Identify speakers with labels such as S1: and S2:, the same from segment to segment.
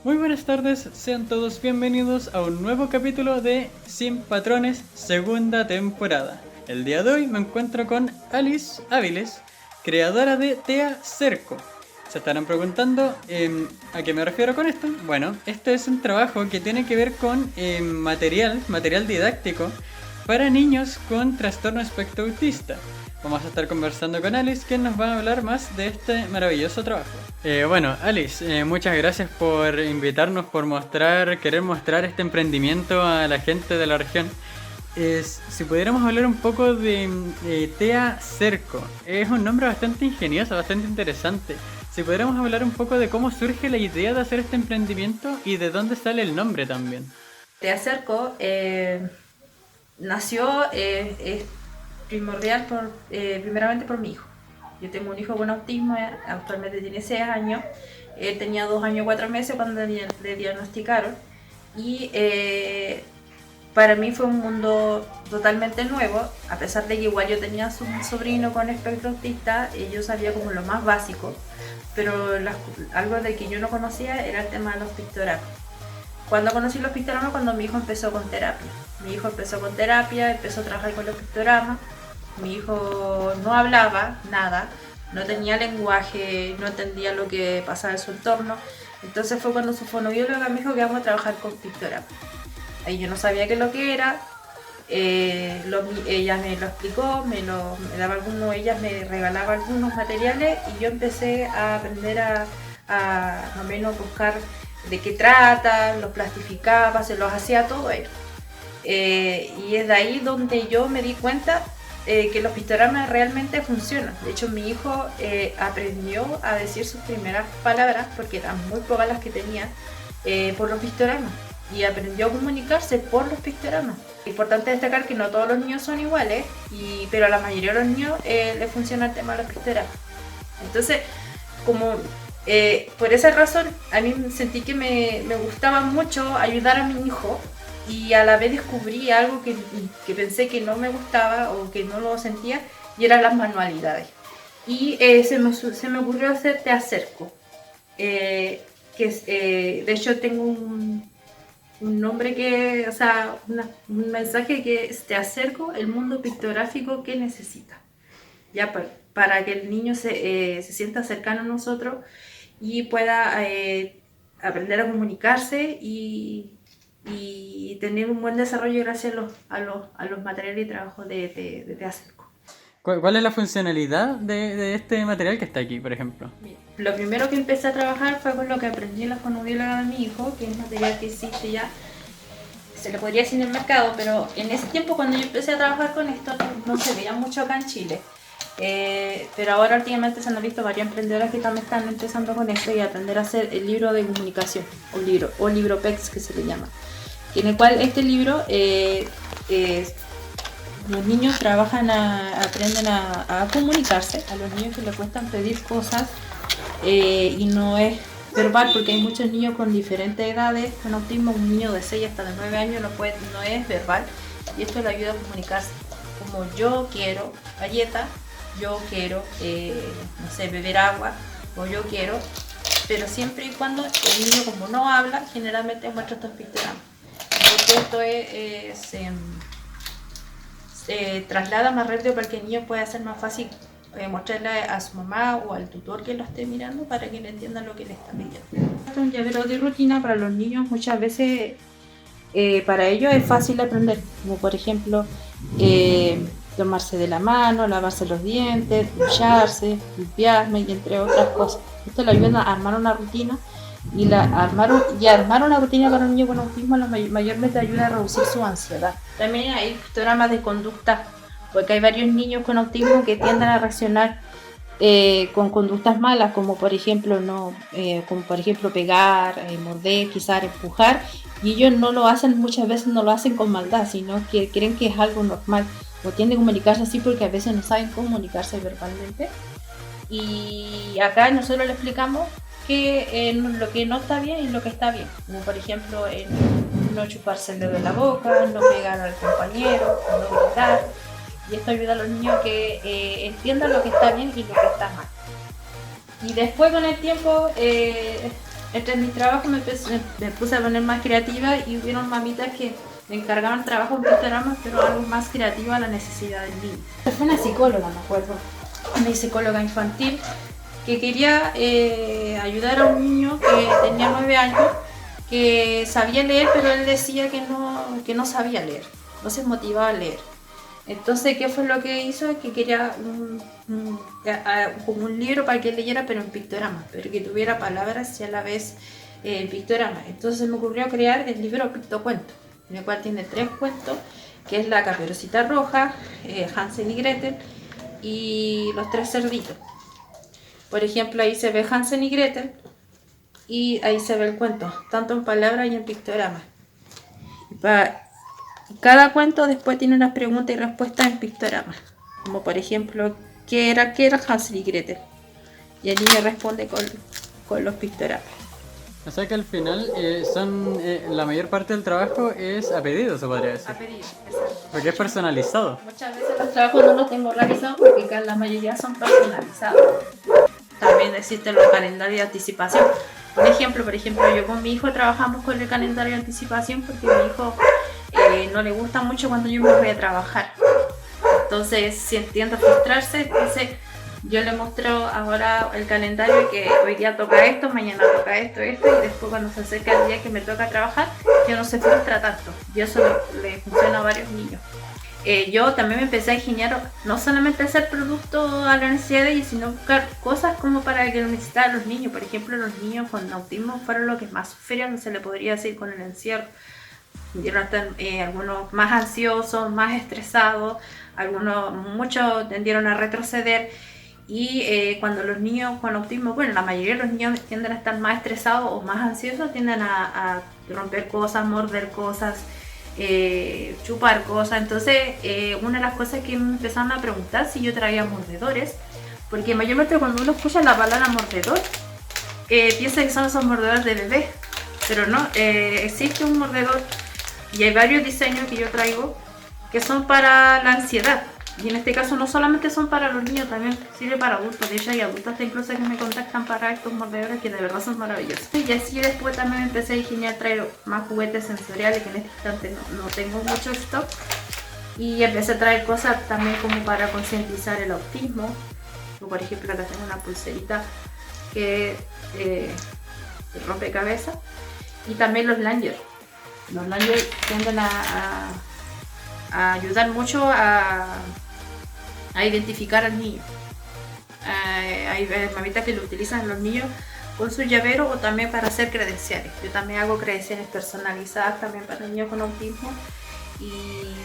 S1: Muy buenas tardes, sean todos bienvenidos a un nuevo capítulo de Sin Patrones, segunda temporada. El día de hoy me encuentro con Alice Áviles, creadora de Tea Cerco. Se estarán preguntando a qué me refiero con esto. Bueno, este es un trabajo que tiene que ver con material didáctico para niños con trastorno espectro autista. Vamos a estar conversando con Alice, quien nos va a hablar más de este maravilloso trabajo. Bueno, Alice, muchas gracias por invitarnos, por querer mostrar este emprendimiento a la gente de la región. Si pudiéramos hablar un poco de Tea Cerco, es un nombre bastante ingenioso, bastante interesante. Si pudiéramos hablar un poco de cómo surge la idea de hacer este emprendimiento y de dónde sale el nombre también.
S2: Tea Cerco nació primordial primeramente por mi hijo. Yo tengo un hijo con autismo, actualmente tiene 6 años. Él tenía 2 años y 4 meses cuando le diagnosticaron. Y para mí fue un mundo totalmente nuevo, a pesar de que igual yo tenía un sobrino con espectro autista, yo sabía como lo más básico, pero algo de que yo no conocía era el tema de los pictogramas. Cuando conocí los pictogramas, cuando mi hijo empezó con terapia. Mi hijo empezó con terapia, empezó a trabajar con los pictogramas. Mi hijo no hablaba nada, no tenía lenguaje, no entendía lo que pasaba en su entorno. Entonces fue cuando su fonobióloga me dijo que vamos a trabajar con pictogramas. Ahí yo no sabía qué es lo que era. Ella me lo explicó, me daba algunos, ella me regalaba algunos materiales y yo empecé a aprender a más o menos buscar de qué trata, los plastificaba, se los hacía todo él. Y es de ahí donde yo me di cuenta que los pictogramas realmente funcionan. De hecho, mi hijo aprendió a decir sus primeras palabras, porque eran muy pocas las que tenía, por los pictogramas. Y aprendió a comunicarse por los pictogramas. Importante destacar que no todos los niños son iguales, pero a la mayoría de los niños les funciona el tema de los pictogramas. Entonces, como por esa razón, a mí sentí que me gustaba mucho ayudar a mi hijo y a la vez descubrí algo que pensé que no me gustaba o que no lo sentía, y eran las manualidades. Y se me ocurrió hacer Tea Cerco, de hecho tengo un nombre o sea, un mensaje que es: Te acerco el mundo pictográfico que necesita. Ya para que el niño se sienta cercano a nosotros y pueda aprender a comunicarse y tener un buen desarrollo gracias a los materiales y trabajo de Tea Cerco.
S1: ¿Cuál es la funcionalidad de este material que está aquí, por ejemplo?
S2: Lo primero que empecé a trabajar fue con lo que aprendí en la fonobióloga de mi hijo, que es material que existe ya, se le podría decir en el mercado, pero en ese tiempo cuando yo empecé a trabajar con esto no se veía mucho acá en Chile. Pero ahora últimamente se han visto varios emprendedores que también están empezando con esto y a aprender a hacer el libro de comunicación, o libro PEX que se le llama, en el cual este libro los niños aprenden a comunicarse. A los niños que les cuestan pedir cosas y no es verbal, porque hay muchos niños con diferentes edades con autismo. Un niño de 6 hasta de 9 años no es verbal, y esto le ayuda a comunicarse como: yo quiero galleta, yo quiero no sé, beber agua, o yo quiero, pero siempre y cuando el niño, como no habla, generalmente muestra estos pictogramas, porque esto se traslada más rápido para que el niño pueda hacer más fácil mostrarle a su mamá o al tutor que lo esté mirando, para que le entienda lo que le está pidiendo. Un llavero de rutina para los niños muchas veces para ellos es fácil aprender, como por ejemplo tomarse de la mano, lavarse los dientes, ducharse, limpiarme y entre otras cosas. Esto le ayuda a armar una rutina, y armar una rutina para un niño con autismo mayormente ayuda a reducir su ansiedad. También hay pictogramas de conducta, porque hay varios niños con autismo que tienden a reaccionar con conductas malas, como por ejemplo pegar, morder, quizás empujar, y ellos muchas veces no lo hacen con maldad, sino que creen que es algo normal, o tienden a comunicarse así porque a veces no saben comunicarse verbalmente. Y acá nosotros le explicamos lo que no está bien y lo que está bien, como por ejemplo no chuparse el dedo de la boca, no pegar al compañero, no gritar. Y esto ayuda a los niños a que entiendan lo que está bien y lo que está mal. Y después, con el tiempo, entre mis trabajos me puse a poner más creativa y hubieron mamitas que me encargaban trabajo en pictogramas, pero algo más creativo a la necesidad del niño. Fue una psicóloga, me acuerdo, una psicóloga infantil que quería ayudar a un niño que tenía 9 años, que sabía leer, pero él decía que no sabía leer, no se motivaba a leer. Entonces, ¿qué fue lo que hizo? Que quería como un libro para que él leyera, pero en pictogramas, pero que tuviera palabras y a la vez pictogramas. Entonces me ocurrió crear el libro Pictocuento, en el cual tiene 3 cuentos, que es La Caperucita Roja, Hansel y Gretel y Los 3 cerditos. Por ejemplo, ahí se ve Hansel y Gretel y ahí se ve el cuento, tanto en palabras y en pictogramas. Cada cuento después tiene unas preguntas y respuestas en pictogramas, como por ejemplo, ¿qué era Hansel y Gretel? Y el niño responde con los pictogramas.
S1: O sea que al final la mayor parte del trabajo es a pedido, se podría decir.
S2: A pedir, exacto.
S1: Porque es personalizado.
S2: Muchas veces los trabajos no los tengo realizados porque la mayoría son personalizados. También existen los calendarios de anticipación. Por ejemplo, yo con mi hijo trabajamos con el calendario de anticipación porque a mi hijo no le gusta mucho cuando yo me voy a trabajar. Entonces, si tiende a frustrarse, entonces yo le muestro ahora el calendario que hoy día toca esto, mañana toca esto, y después cuando se acerca el día que me toca trabajar, yo no se frustra tanto. Y eso le funciona a varios niños. Yo también me empecé a ingeniar, no solamente a hacer productos a la necesidad de ellos, sino buscar cosas como para que lo necesitaran los niños. Por ejemplo, los niños con autismo fueron los que más sufrieron, se le podría decir, con el encierro. Algunos más ansiosos, más estresados, muchos tendieron a retroceder. Y cuando los niños con autismo, bueno, la mayoría de los niños tienden a estar más estresados o más ansiosos, tienden a romper cosas, morder cosas, chupar cosas. Entonces, una de las cosas que me empezaron a preguntar si yo traía mordedores, porque mayormente cuando uno escucha la palabra mordedor, piensa que son esos mordedores de bebé, pero no, existe un mordedor y hay varios diseños que yo traigo que son para la ansiedad. Y en este caso no solamente son para los niños, también sirve para adultos. De hecho hay adultos hasta incluso que me contactan para estos mordedores que de verdad son maravillosos. Y así después también empecé a ingeniar traer más juguetes sensoriales, que en este instante no tengo mucho stock. Y empecé a traer cosas también como para concientizar el autismo. Por ejemplo, acá tengo una pulserita que rompecabezas. Y también los lanyards. Los lanyards tienden a ayudar mucho a identificar al niño. Hay mamitas que lo utilizan los niños con su llavero o también para hacer credenciales. Yo también hago credenciales personalizadas también para niños con autismo y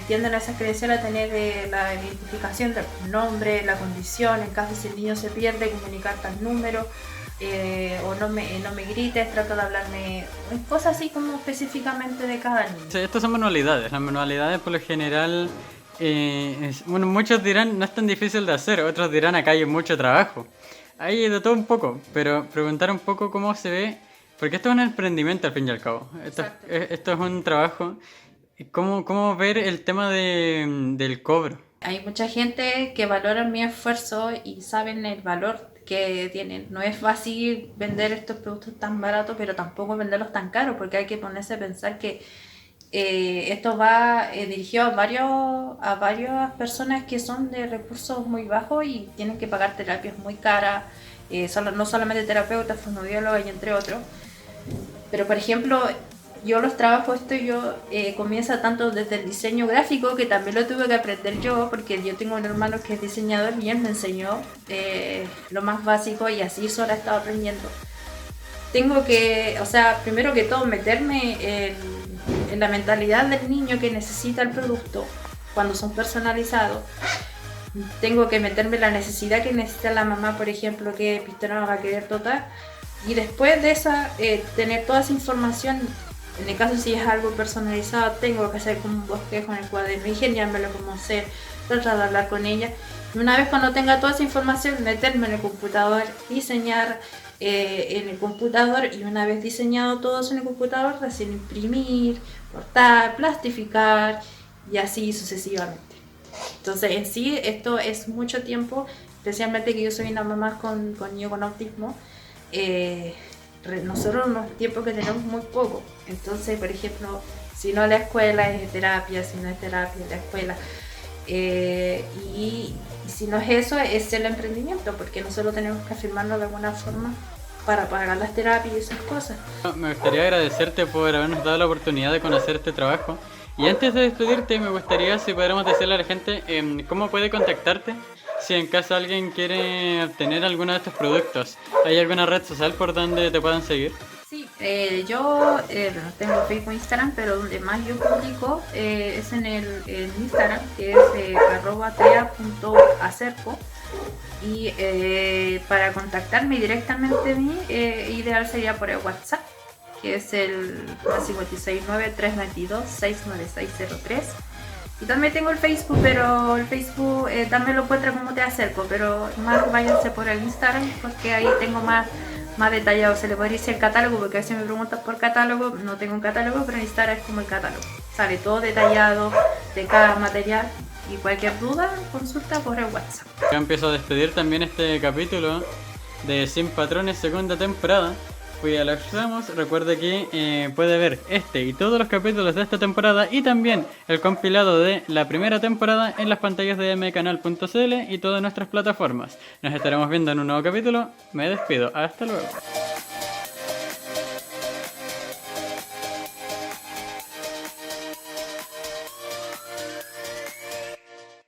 S2: tienden a esas credenciales a tener la identificación del nombre, la condición, en caso si el niño se pierde, comunicar tal número. O no me grites, trata de hablarme, cosas así como específicamente de cada niño.
S1: Sí, estas son manualidades. Las manualidades por lo general, bueno, muchos dirán no es tan difícil de hacer, otros dirán acá hay mucho trabajo. Hay de todo un poco, pero preguntar un poco cómo se ve, porque esto es un emprendimiento al fin y al cabo. Esto es un trabajo. ¿Cómo ver el tema del cobro?
S2: Hay mucha gente que valora mi esfuerzo y saben el valor que tienen. No es fácil vender estos productos tan baratos, pero tampoco venderlos tan caros, porque hay que ponerse a pensar que esto va dirigido a varias personas que son de recursos muy bajos y tienen que pagar terapias muy caras, no solamente terapeutas, fonoaudiólogos y entre otros. Pero por ejemplo, yo los trabajos comienza tanto desde el diseño gráfico, que también lo tuve que aprender yo, porque yo tengo un hermano que es diseñador y él me enseñó lo más básico y así solo he estado aprendiendo. Tengo que, primero que todo, meterme en la mentalidad del niño que necesita el producto cuando son personalizados. Tengo que meterme en la necesidad que necesita la mamá, por ejemplo, que pistolero va a querer total. Y después de esa, tener toda esa información. En el caso si es algo personalizado, tengo que hacer como un bosquejo en el cuaderno, ingeniármelo como hacer, tratar de hablar con ella. Y una vez cuando tenga toda esa información, meterme en el computador, diseñar en el computador, y una vez diseñado todo eso en el computador, recién imprimir, cortar, plastificar y así sucesivamente. Entonces en sí esto es mucho tiempo, especialmente que yo soy una mamá con niño con autismo. nosotros los tiempos que tenemos muy poco. Entonces, por ejemplo, si no la escuela es terapia, si no es terapia es la escuela. Y si no es eso, es el emprendimiento, porque nosotros tenemos que afirmarnos de alguna forma para pagar las terapias y esas cosas.
S1: Me gustaría agradecerte por habernos dado la oportunidad de conocer este trabajo. Y antes de despedirte, me gustaría si pudiéramos decirle a la gente cómo puede contactarte si en caso alguien quiere obtener alguno de estos productos. ¿Hay alguna red social por donde te puedan seguir?
S2: Sí, yo tengo Facebook e Instagram, pero donde más yo publico es en Instagram, que es @tea.acerco. Y para contactarme directamente a mí, ideal sería por el WhatsApp, que es el 569-322-69603. Y también tengo el Facebook, pero el Facebook también lo encuentra como Te Acerco, pero más váyanse por el Instagram, porque ahí tengo más detallado, se le podría decir el catálogo, porque a veces me preguntan por catálogo, no tengo un catálogo, pero en Instagram es como el catálogo, sale todo detallado de cada material. Y cualquier duda, consulta por el WhatsApp.
S1: Yo empiezo a despedir también este capítulo de Sin Patrones segunda temporada. Fui a los ramos. Recuerde que puede ver este y todos los capítulos de esta temporada y también el compilado de la primera temporada en las pantallas de mcanal.cl y todas nuestras plataformas. Nos estaremos viendo en un nuevo capítulo. Me despido. Hasta luego.